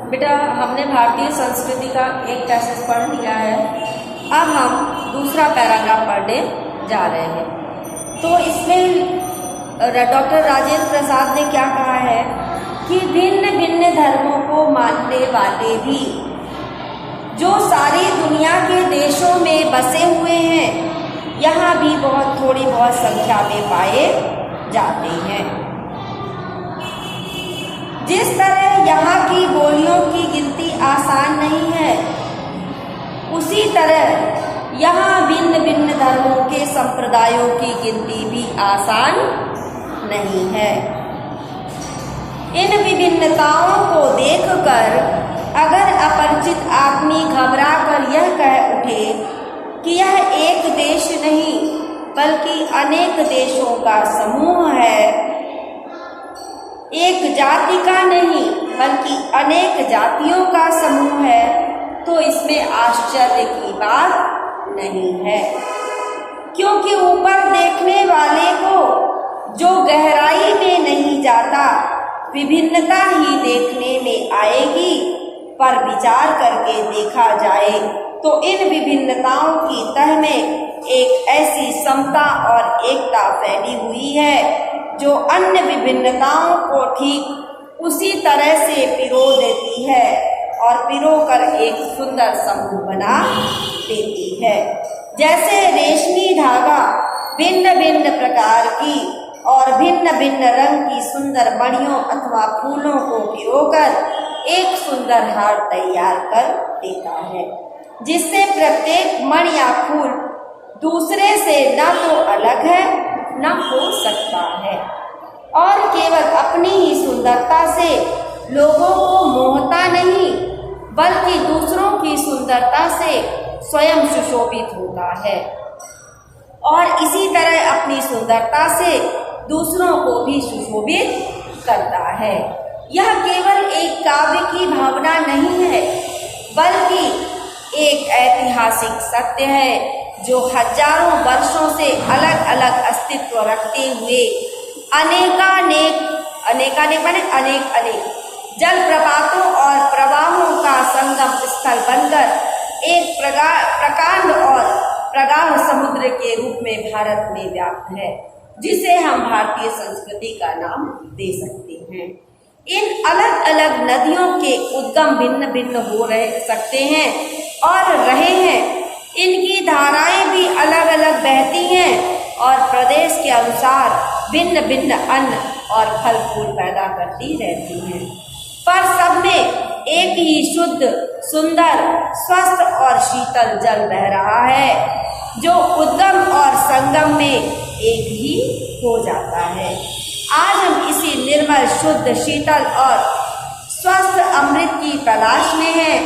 बेटा हमने भारतीय संस्कृति का एक पैसेज पढ़ लिया है। अब हम दूसरा पैराग्राफ पढ़ने जा रहे हैं। तो इसमें डॉक्टर राजेंद्र प्रसाद ने क्या कहा है कि भिन्न भिन्न धर्मों को मानने वाले भी जो सारी दुनिया के देशों में बसे हुए हैं, यहाँ भी थोड़ी बहुत संख्या में पाए जाते हैं। जिस तरह यहाँ की बोलियों की गिनती आसान नहीं है, उसी तरह यहाँ भिन्न भिन्न धर्मों के संप्रदायों की गिनती भी आसान नहीं है। इन विभिन्नताओं को देखकर अगर अपरिचित आदमी घबरा कर यह कह उठे कि यह एक देश नहीं बल्कि अनेक देशों का समूह है, एक जाति का नहीं बल्कि अनेक जातियों का समूह है, तो इसमें आश्चर्य की बात नहीं है। क्योंकि ऊपर देखने वाले को जो गहराई में नहीं जाता, विभिन्नता ही देखने में आएगी। पर विचार करके देखा जाए तो इन विभिन्नताओं की तह में एक ऐसी समता और एकता फैली हुई है जो अन्य विभिन्नताओं को ठीक उसी तरह से पिरो देती है और पिरो कर एक सुंदर समूह बना देती है। जैसे रेशमी धागा भिन्न भिन्न प्रकार की और भिन्न भिन्न रंग की सुंदर मणियों अथवा फूलों को पिरोकर एक सुंदर हार तैयार कर देता है, जिससे प्रत्येक मणि या फूल दूसरे से न तो अलग है न हो सकता है और केवल अपनी ही सुंदरता से लोगों को मोहता नहीं बल्कि दूसरों की सुंदरता से स्वयं सुशोभित होता है और इसी तरह अपनी सुंदरता से दूसरों को भी सुशोभित करता है। यह केवल एक काव्य की भावना नहीं है बल्कि एक ऐतिहासिक सत्य है जो हजारों वर्षों से अलग अलग अस्तित्व रखते हुए अनेक जलप्रपातों और प्रवाहों का संगम स्थल बनकर एक प्रकांड और प्रगाढ़ समुद्र के रूप में भारत में व्याप्त है, जिसे हम भारतीय संस्कृति का नाम दे सकते हैं। इन अलग अलग नदियों के उद्गम भिन्न भिन्न हो सकते हैं और रहे हैं। इनकी धाराएं भी अलग अलग बहती हैं और प्रदेश के अनुसार भिन्न भिन्न अन्न और फल फूल पैदा करती रहती हैं, पर सब में एक ही शुद्ध, सुंदर, स्वस्थ और शीतल जल बह रहा है जो उद्गम और संगम में एक ही हो जाता है। आज हम इसी निर्मल, शुद्ध, शीतल और स्वस्थ अमृत की तलाश में हैं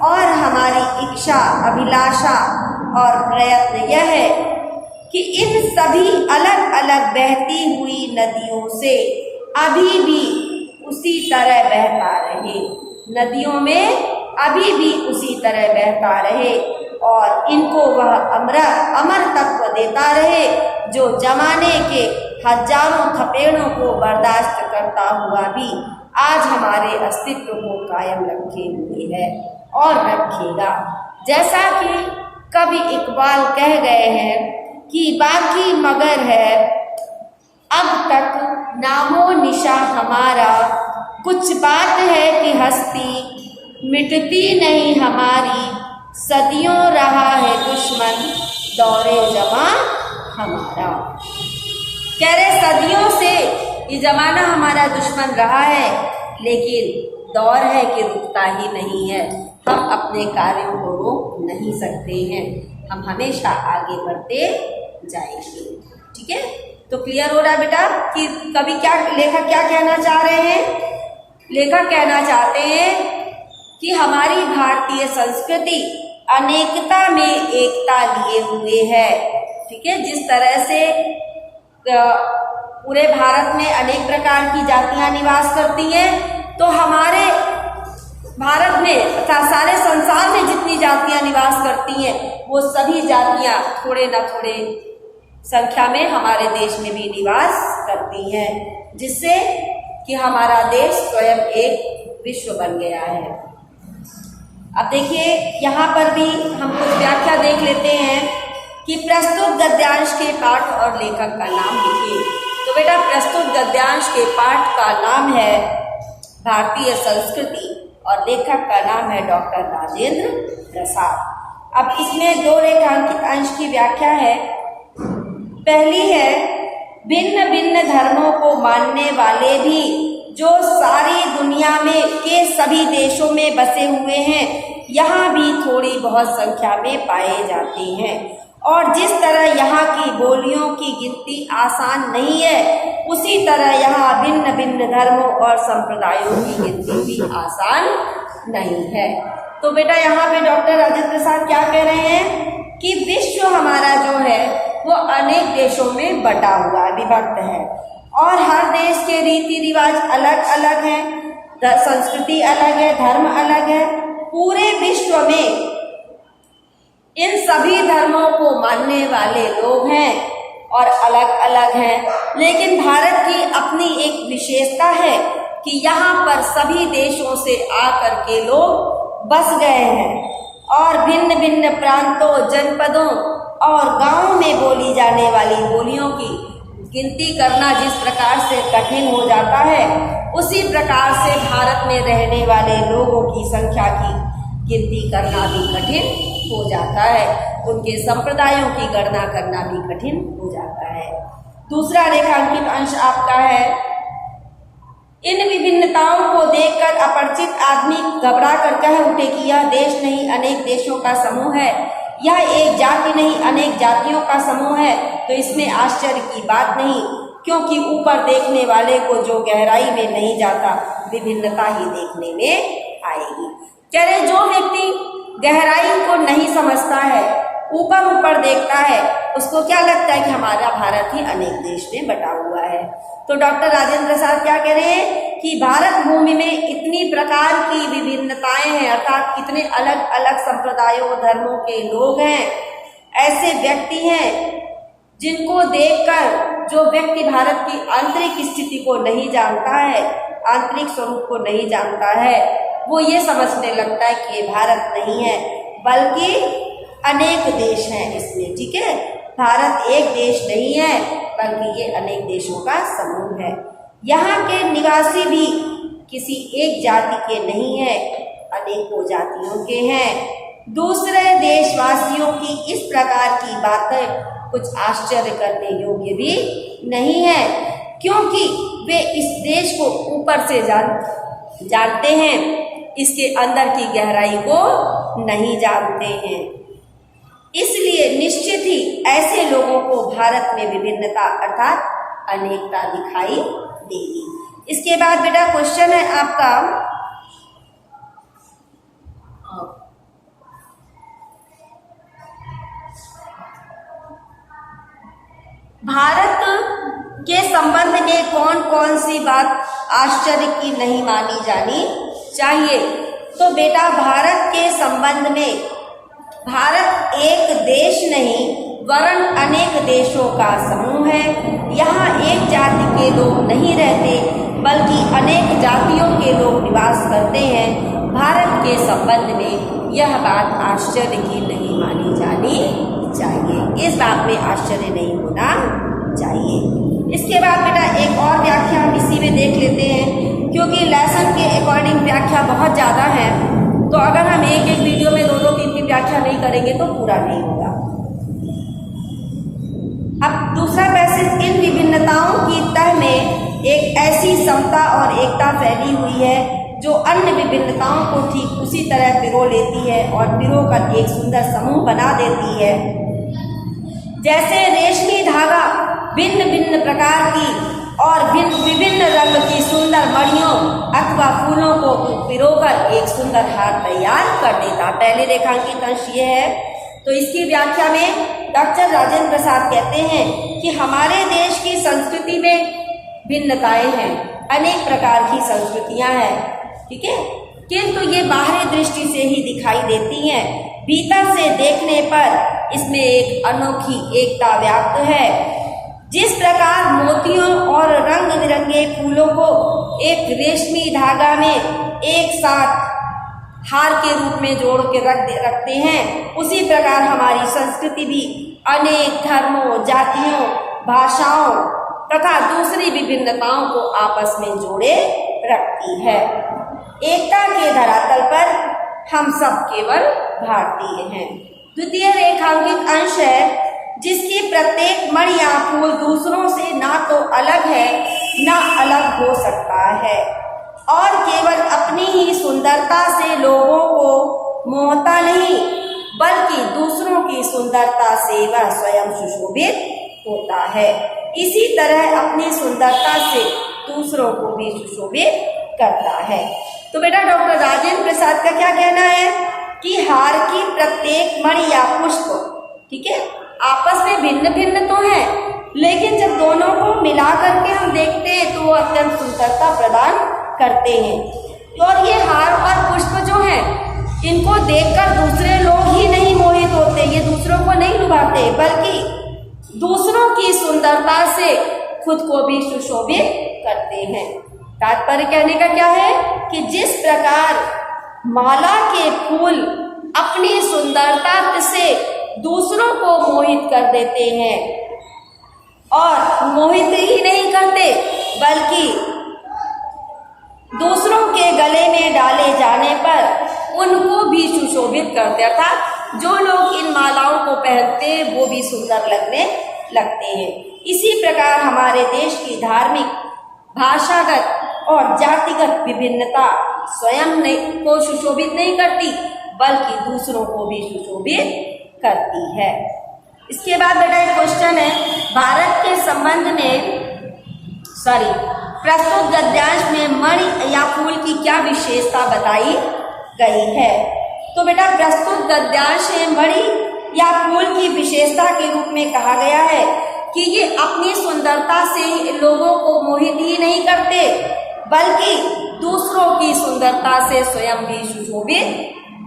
और हमारी इच्छा, अभिलाषा और प्रयत्न यह है कि इन सभी अलग अलग बहती हुई नदियों से अभी भी उसी तरह बहता रहे, नदियों में अभी भी उसी तरह बहता रहे और इनको वह अमर तत्व देता रहे जो जमाने के हजारों थपेड़ों को बर्दाश्त करता हुआ भी आज हमारे अस्तित्व को कायम रखे हुए है और रखेगा। जैसा कि कवि इकबाल कह गए हैं कि बाकी मगर है अब तक नामो निशा हमारा, कुछ बात है कि हस्ती मिटती नहीं हमारी, सदियों रहा है दुश्मन दौरे जमा हमारा। कह रहे सदियों से ये जमाना हमारा दुश्मन रहा है, लेकिन दौर है कि रुकता ही नहीं है। हम अपने कार्यों को रोक नहीं सकते हैं, हम हमेशा आगे बढ़ते जाएंगे। ठीक है, तो क्लियर हो रहा है बेटा कि कवि लेखक क्या कहना चाह रहे हैं? लेखक कहना चाहते हैं कि हमारी भारतीय संस्कृति अनेकता में एकता लिए हुए है। ठीक है, जिस तरह से पूरे भारत में अनेक प्रकार की जातियां निवास करती हैं, तो हमारे भारत में तथा सारे संसार में जितनी जातियां निवास करती हैं वो सभी जातियां थोड़े न थोड़े संख्या में हमारे देश में भी निवास करती हैं, जिससे कि हमारा देश स्वयं एक विश्व बन गया है। अब देखिए यहाँ पर भी हम कुछ व्याख्या देख लेते हैं कि प्रस्तुत गद्यांश के पाठ और लेखक का नाम लिखिए। तो बेटा प्रस्तुत गद्यांश के पाठ का नाम है भारतीय संस्कृति और लेखक का नाम है डॉक्टर राजेंद्र प्रसाद। अब इसमें 2 रेखांकित अंश की व्याख्या है। पहली है भिन्न भिन्न धर्मों को मानने वाले भी जो सारी दुनिया में के सभी देशों में बसे हुए हैं, यहाँ भी थोड़ी बहुत संख्या में पाए जाते हैं। और जिस तरह यहाँ की बोलियों की गिनती आसान नहीं है, उसी तरह यहाँ भिन्न भिन्न धर्मों और संप्रदायों की गिनती भी आसान नहीं है। तो बेटा यहाँ पे डॉक्टर राजेंद्र प्रसाद क्या कह रहे हैं कि विश्व हमारा जो है वो अनेक देशों में बटा हुआ विभक्त है और हर देश के रीति रिवाज अलग अलग हैं, संस्कृति अलग है, धर्म अलग है। पूरे विश्व में इन सभी धर्मों को मानने वाले लोग हैं और अलग अलग हैं, लेकिन भारत की अपनी एक विशेषता है कि यहाँ पर सभी देशों से आकर के लोग बस गए हैं और भिन्न भिन्न प्रांतों, जनपदों और गांवों में बोली जाने वाली बोलियों की गिनती करना जिस प्रकार से कठिन हो जाता है, उसी प्रकार से भारत में रहने वाले लोगों की संख्या की गिनती करना भी कठिन हो जाता है, उनके संप्रदायों की गणना करना भी कठिन हो जाता है। दूसरा रेखांकित अंश आपका है इन विभिन्नताओं को देखकर अपरिचित आदमी घबरा कर कह उठे कि यह देश नहीं अनेक देशों का समूह है, यह एक जाति नहीं अनेक जातियों का समूह है, तो इसमें आश्चर्य की बात नहीं, क्योंकि ऊपर देखने वाले को जो गहराई में नहीं जाता विभिन्नता ही देखने में आएगी। कह रहे जो व्यक्ति गहराई को नहीं समझता है, ऊपर ऊपर देखता है, उसको क्या लगता है कि हमारा भारत ही अनेक देश में बटा हुआ है। तो डॉक्टर राजेंद्र प्रसाद क्या कह रहे हैं कि भारत भूमि में इतनी प्रकार की विभिन्नताएं हैं, अर्थात इतने अलग अलग संप्रदायों और धर्मों के लोग हैं, ऐसे व्यक्ति हैं जिनको देखकर जो व्यक्ति भारत की आंतरिक स्थिति को नहीं जानता है, आंतरिक स्वरूप को नहीं जानता है, वो ये समझने लगता है कि ये भारत नहीं है बल्कि अनेक देश हैं इसमें। ठीक है, भारत एक देश नहीं है बल्कि ये अनेक देशों का समूह है। यहाँ के निवासी भी किसी एक जाति के नहीं है, अनेकों जातियों के हैं। दूसरे देशवासियों की इस प्रकार की बातें कुछ आश्चर्य करने योग्य भी नहीं है, क्योंकि वे इस देश को ऊपर से जानते हैं, इसके अंदर की गहराई को नहीं जानते हैं। इसलिए निश्चित ही ऐसे लोगों को भारत में विभिन्नता अर्थात अनेकता दिखाई देगी। इसके बाद बेटा क्वेश्चन है आपका भारत के संबंध में कौन कौन सी बात आश्चर्य की नहीं मानी जानी चाहिए। तो बेटा भारत के संबंध में भारत एक देश नहीं वरन अनेक देशों का समूह है। यहाँ एक जाति के लोग नहीं रहते बल्कि अनेक जातियों के लोग निवास करते हैं। भारत के संबंध में यह बात आश्चर्य की नहीं मानी जानी चाहिए, इस बात में आश्चर्य नहीं होना चाहिए। इसके बाद बेटा एक और व्याख्या हम इसी में देख लेते हैं, क्योंकि लेसन के अकॉर्डिंग व्याख्या बहुत ज़्यादा है, तो अगर हम एक एक वीडियो में 2-2 3 की व्याख्या नहीं करेंगे तो पूरा नहीं होगा। अब दूसरा पैसेज इन विभिन्नताओं की तह में एक ऐसी समता और एकता फैली हुई है जो अन्य विभिन्नताओं को ठीक उसी तरह पिरो लेती है और पिरो कर एक सुंदर समूह बना देती है। जैसे रेशमी धागा भिन्न भिन्न प्रकार की और विभिन्न रंग की सुंदर मणियों अथवा फूलों को पिरोकर एक सुंदर हार तैयार कर देता। पहले रेखांकित अंश ये है। तो इसकी व्याख्या में डॉक्टर राजेंद्र प्रसाद कहते हैं कि हमारे देश की संस्कृति में भिन्नताएं हैं, अनेक प्रकार की संस्कृतियां हैं, ठीक है, किंतु ये बाहरी दृष्टि से ही दिखाई देती हैं। भीतर से देखने पर इसमें एक अनोखी एकता व्याप्त है। जिस प्रकार मोतियों और रंग बिरंगे फूलों को एक रेशमी धागा में एक साथ हार के रूप में जोड़ के रखते हैं, उसी प्रकार हमारी संस्कृति भी अनेक धर्मों, जातियों, भाषाओं तथा दूसरी विभिन्नताओं को आपस में जोड़े रखती है। एकता के धरातल पर हम सब केवल भारतीय हैं। द्वितीय रेखांकित अंश है जिसकी प्रत्येक मणि या फूल दूसरों से ना तो अलग है ना अलग हो सकता है और केवल अपनी ही सुंदरता से लोगों को मोहता नहीं, बल्कि दूसरों की सुंदरता से वह स्वयं सुशोभित होता है। इसी तरह अपनी सुंदरता से दूसरों को भी सुशोभित करता है। तो बेटा डॉक्टर राजेंद्र प्रसाद का क्या कहना है कि हार की प्रत्येक मणि या पुष्प, ठीक है, आपस में भिन्न भिन्न तो है, लेकिन जब दोनों को मिला करके हम देखते हैं तो वो अत्यंत सुंदरता प्रदान करते हैं। और ये हार और पुष्प जो है, इनको देखकर दूसरे लोग ही नहीं मोहित होते, ये दूसरों को नहीं लुभाते, बल्कि दूसरों की सुंदरता से खुद को भी सुशोभित करते हैं। तात्पर्य कहने का क्या है कि जिस प्रकार माला के फूल अपनी सुंदरता से दूसरों को मोहित कर देते हैं, और मोहित ही नहीं करते बल्कि दूसरों के गले में डाले जाने पर उनको भी सुशोभित करते, अर्थात जो लोग इन मालाओं को पहनते हैं वो भी सुंदर लगने लगते हैं। इसी प्रकार हमारे देश की धार्मिक, भाषागत और जातिगत विभिन्नता स्वयं को सुशोभित नहीं करती, बल्कि दूसरों को भी सुशोभित करती है। इसके बाद बेटा एक क्वेश्चन है, भारत के संबंध में प्रस्तुत गद्यांश में मणि या फूल की क्या विशेषता बताई गई है। तो बेटा प्रस्तुत गद्यांश में मणि या फूल की विशेषता के रूप में कहा गया है कि ये अपनी सुंदरता से लोगों को मोहित ही नहीं करते, बल्कि दूसरों की सुंदरता से स्वयं भी सुशोभित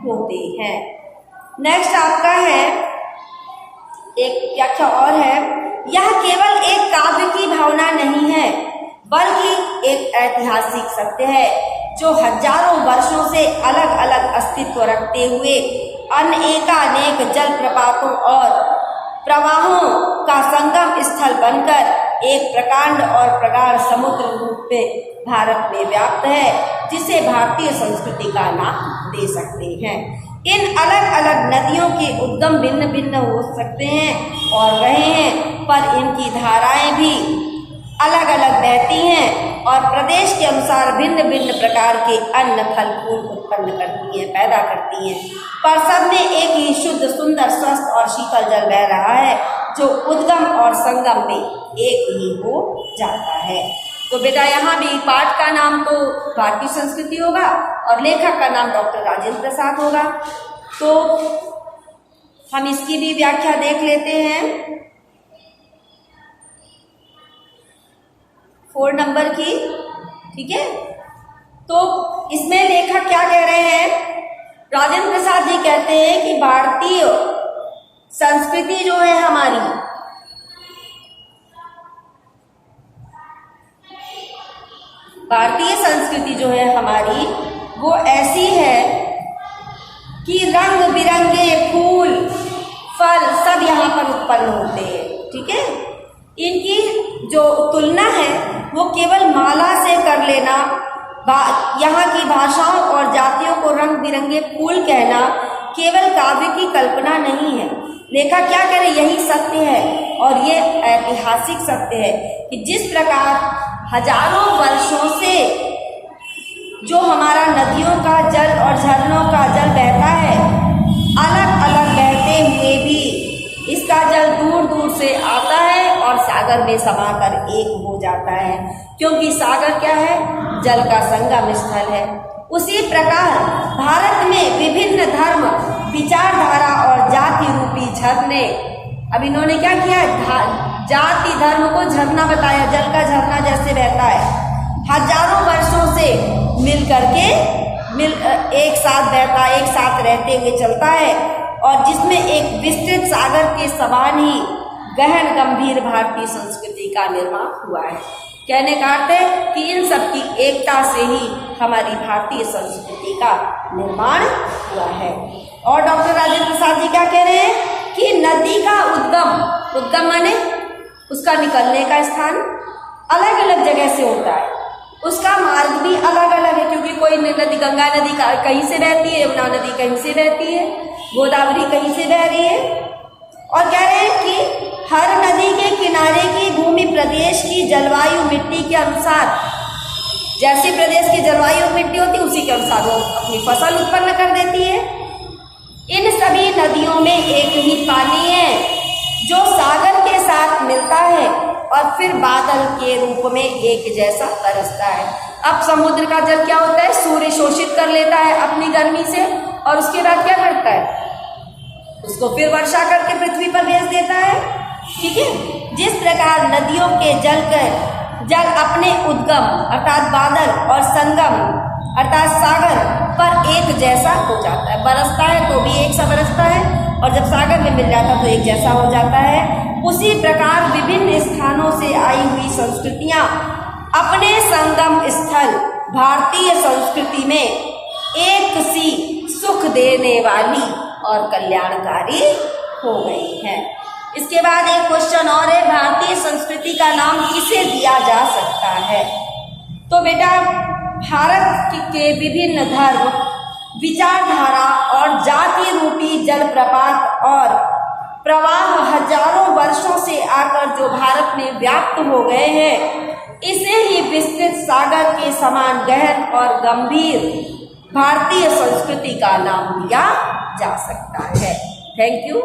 होते हैं। नेक्स्ट आपका है एक व्याख्या और है, यह केवल एक काव्य की भावना नहीं है, बल्कि एक ऐतिहासिक सत्य है जो हजारों वर्षों से अलग अलग अस्तित्व रखते हुए अनेकानेक जलप्रपातों और प्रवाहों का संगम स्थल बनकर एक प्रकांड और प्रगाढ़ समुद्र रूप में भारत में व्याप्त है, जिसे भारतीय संस्कृति का नाम दे सकते हैं। इन अलग अलग नदियों के उद्गम भिन्न भिन्न हो सकते हैं और रहे हैं, पर इनकी धाराएं भी अलग अलग बहती हैं और प्रदेश के अनुसार भिन्न भिन्न प्रकार के अन्न, फल, फूल उत्पन्न करती हैं, पैदा करती हैं, पर सब में एक ही शुद्ध, सुंदर, स्वस्थ और शीतल जल बह रहा है, जो उद्गम और संगम में एक ही हो जाता है। तो बेटा यहाँ भी पाठ का नाम तो भारतीय संस्कृति होगा और लेखक का नाम डॉक्टर राजेंद्र प्रसाद होगा। तो हम इसकी भी व्याख्या देख लेते हैं 4 नंबर की, ठीक है। तो इसमें लेखक क्या कह रहे हैं, राजेंद्र प्रसाद जी कहते हैं कि भारतीय संस्कृति जो है हमारी, भारतीय संस्कृति जो है हमारी वो ऐसी है कि रंग बिरंगे फूल, फल सब यहाँ पर उत्पन्न होते हैं, ठीक है। इनकी जो तुलना है वो केवल माला से कर लेना, यहाँ की भाषाओं और जातियों को रंग बिरंगे फूल कहना केवल काव्य की कल्पना नहीं है। लेखक क्या करे, यही सत्य है और ये ऐतिहासिक सत्य है कि जिस प्रकार हजारों वर्षों से जो हमारा नदियों का जल और झरनों का जल बहता है, अलग अलग बहते हुए भी इसका जल दूर दूर से आता है और सागर में समाकर एक हो जाता है, क्योंकि सागर क्या है, जल का संगम स्थल है। उसी प्रकार भारत में विभिन्न धर्म, विचारधारा और जाति रूपी झरने, अब इन्होंने क्या किया, जाति धर्म को झरना बताया, जल का झरना जैसे बहता है, हजारों वर्षों से मिल करके एक साथ बहता, एक साथ रहते हुए चलता है, और जिसमें एक विस्तृत सागर के समान ही गहन गंभीर भारतीय संस्कृति का निर्माण हुआ है। कहने का अर्थ है कि इन सब की एकता से ही हमारी भारतीय संस्कृति का निर्माण हुआ है। और डॉक्टर राजेंद्र प्रसाद जी क्या कह रहे हैं कि नदी का उद्गम माने उसका निकलने का स्थान अलग अलग जगह से होता है, उसका मार्ग भी अलग अलग है, क्योंकि कोई नदी, गंगा नदी कहीं से बहती है, यमुना नदी कहीं से बहती है, गोदावरी कहीं से बह रही है। और कह रहे हैं कि हर नदी के किनारे की भूमि प्रदेश की जलवायु मिट्टी के अनुसार, जैसी प्रदेश की जलवायु मिट्टी होती है उसी के अनुसार वो अपनी फसल उत्पन्न कर देती है। इन सभी नदियों में एक ही पानी है जो सागर के साथ मिलता है और फिर बादल के रूप में एक जैसा बरसता है। अब समुद्र का जल क्या होता है, सूर्य शोषित कर लेता है अपनी गर्मी से और उसके बाद क्या करता है, उसको फिर वर्षा करके पृथ्वी पर भेज देता है। ठीक है, जिस प्रकार नदियों के जल अपने उद्गम अर्थात बादल और संगम अर्थात सागर पर एक जैसा हो जाता है, बरसता है तो भी एक सा बरसता है और जब सागर में मिल जाता है तो एक जैसा हो जाता है, उसी प्रकार विभिन्न स्थानों से आई हुई संस्कृतियां अपने संगम स्थल भारतीय संस्कृति में एक सी सुख देने वाली और कल्याणकारी हो गई है। इसके बाद एक क्वेश्चन और है, भारतीय संस्कृति का नाम किसे दिया जा सकता है? तो बेटा भारत के विभिन्न धर्म, विचारधारा और जाति रूपी जलप्रपात और प्रवाह हजारों वर्षों से आकर जो भारत में व्याप्त हो गए हैं, इसे ही विस्तृत सागर के समान गहन और गंभीर भारतीय संस्कृति का नाम दिया जा सकता है। Thank you.